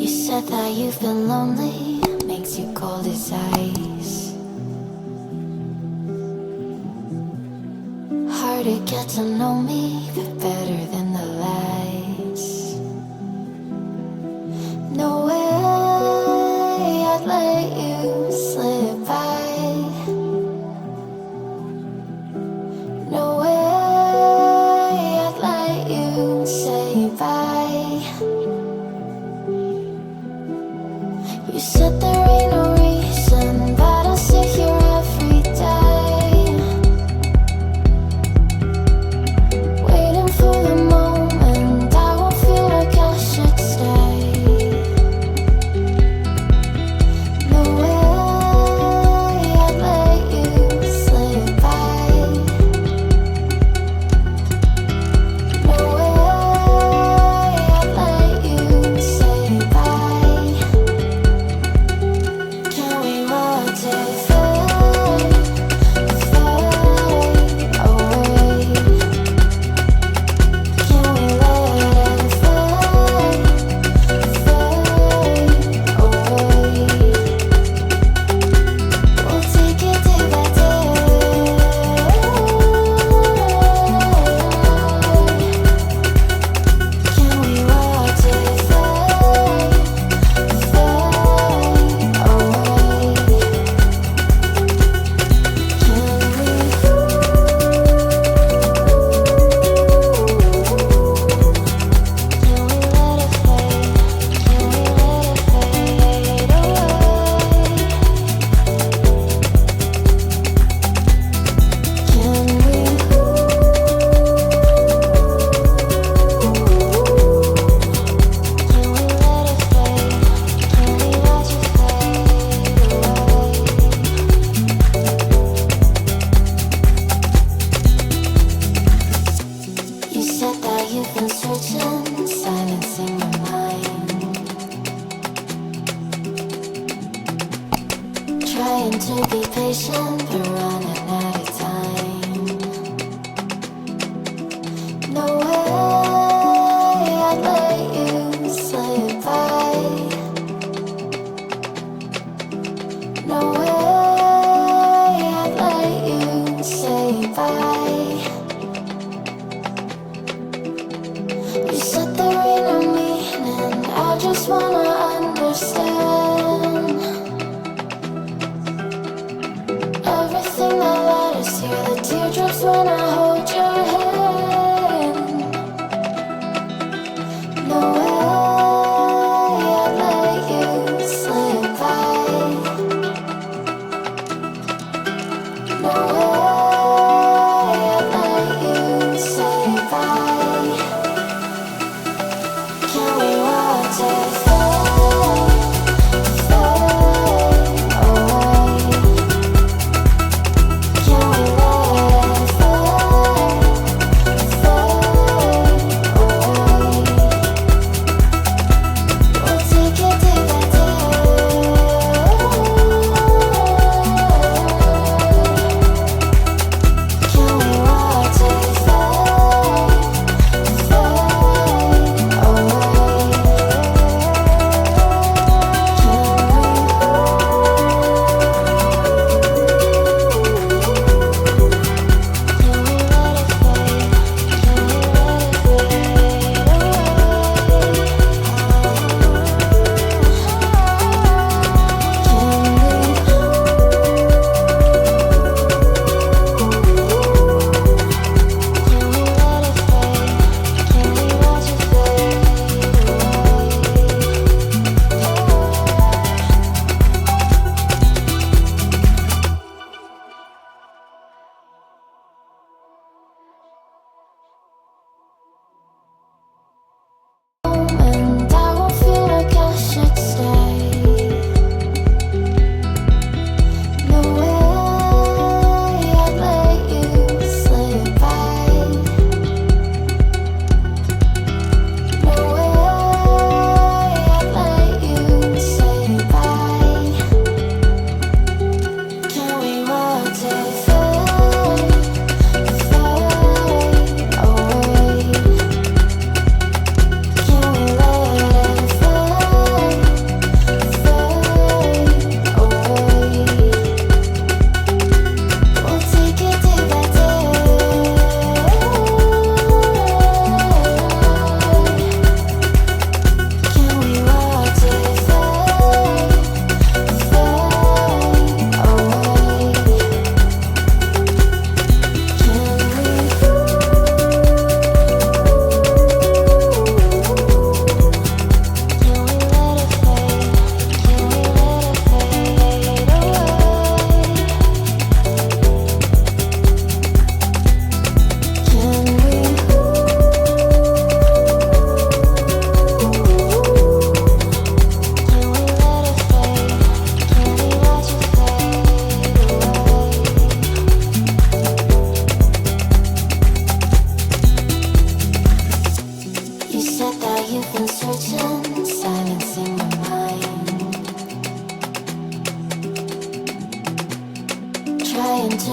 said that you've been lonely, makes you cold as ice. Hard to get to know me, but better than the lies. No way I'd let you slip by. No way I'd let you say bye. You said there ain't no reason, but I'll sit here every day, waiting for the moment I won't feel like I should stay. No way I'd let you slip by. No way I'd let you say bye. Can we watch it fade, fade away? Can we let it fade, fade away? We'll take it day by day. Can we watch it fade, fade away? You said that you've been searching, silencing your mind, trying to be patient, but running out of time. No way I'd let you slip by. No way I'd let you say bye. You said there ain't no meaning, I just wanna understand everything that led us here, the teardrops when I hold your hand. No way I'd let you slip by. No way I'd let you say bye. Can we watch it fade, fade away? Can we let it fade,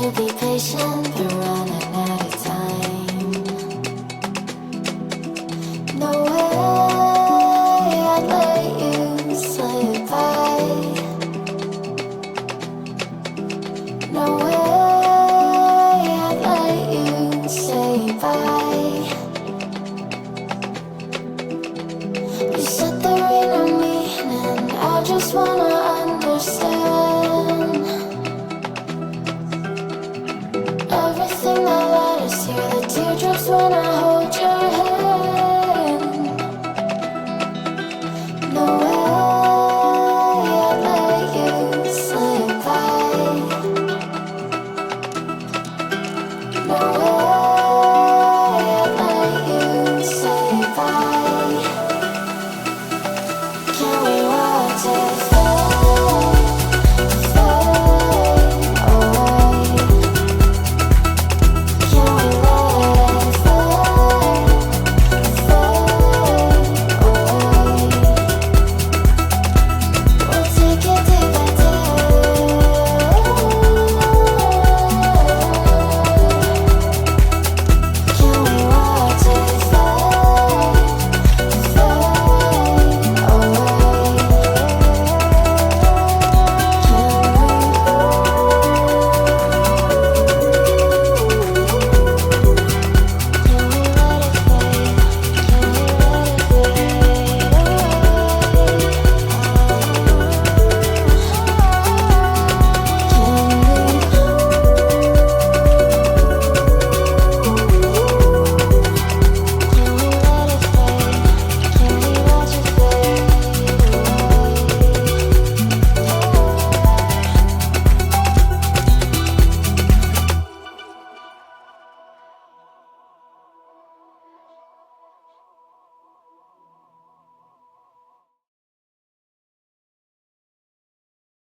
to be patient, but running out of time. No way I'd let you slip by. No way I'd let you say bye. You said there ain't no meaning, I just wanna